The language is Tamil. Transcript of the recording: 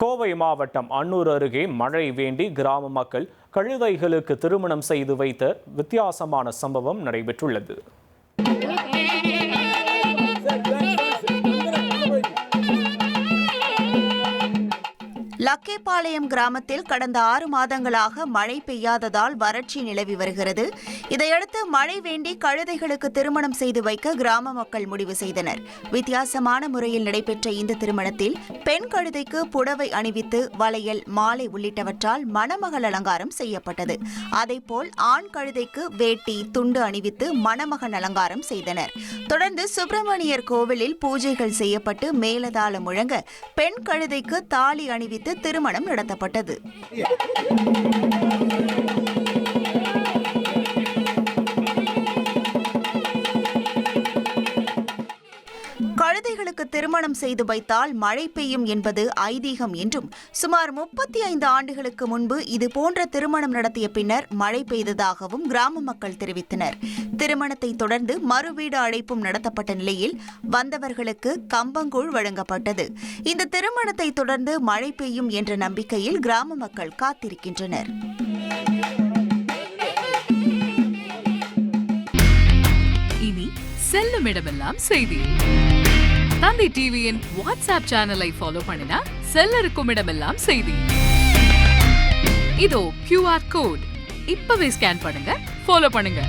கோவை மாவட்டம் அன்னூர் அருகே மழை வேண்டி கிராம மக்கள் கழுதைகளுக்கு திருமணம் செய்து வைத்த வித்தியாசமான சம்பவம் நடைபெற்றுள்ளது. லக்கேபாளையம் கிராமத்தில் கடந்த 6 மாதங்களாக மழை பெய்யாததால் வறட்சி நிலவி வருகிறது. இதையடுத்து மழை வேண்டி கழுதைகளுக்கு திருமணம் செய்து வைக்க கிராம மக்கள் முடிவு செய்தனர். வித்தியாசமான முறையில் நடைபெற்ற இந்த திருமணத்தில் பெண் கழுதைக்கு புடவை அணிவித்து வளையல், மாலை உள்ளிட்டவற்றால் மணமகள் அலங்காரம் செய்யப்பட்டது. அதேபோல் ஆண் கழுதைக்கு வேட்டி, துண்டு அணிவித்து மணமகன் அலங்காரம் செய்தனர். தொடர்ந்து சுப்பிரமணியர் கோவிலில் பூஜைகள் செய்யப்பட்டு மேலதாளம் முழங்க பெண் கழுதைக்கு தாலி அணிவித்து திருமணம் நடத்தப்பட்டது. கழுதைகளுக்கு திருமணம் செய்து வைத்தால் மழை பெய்யும் என்பது ஐதீகம் என்றும், சுமார் 35 ஆண்டுகளுக்கு முன்பு இதுபோன்ற திருமணம் நடத்திய பின்னர் மழை பெய்ததாகவும் கிராம மக்கள் தெரிவித்தனர். திருமணத்தை தொடர்ந்து மறுவீடு அழைப்பும் நடத்தப்பட்ட நிலையில் வந்தவர்களுக்கு கம்பங்கூழ் வழங்கப்பட்டது. இந்த திருமணத்தை தொடர்ந்து மழை பெய்யும் என்ற நம்பிக்கையில் கிராம மக்கள் காத்திருக்கின்றனர். இனி செல்லும் இடமெல்லாம் செய்தி. தந்தி டிவியின் வாட்ஸ்அப் சேனலை ஃபாலோ பண்ணினா செல்லருக்கும் இடமெல்லாம் செய்தி. இதோ QR கோட் இப்பவே ஸ்கேன் பண்ணுங்க, ஃபாலோ பண்ணுங்க.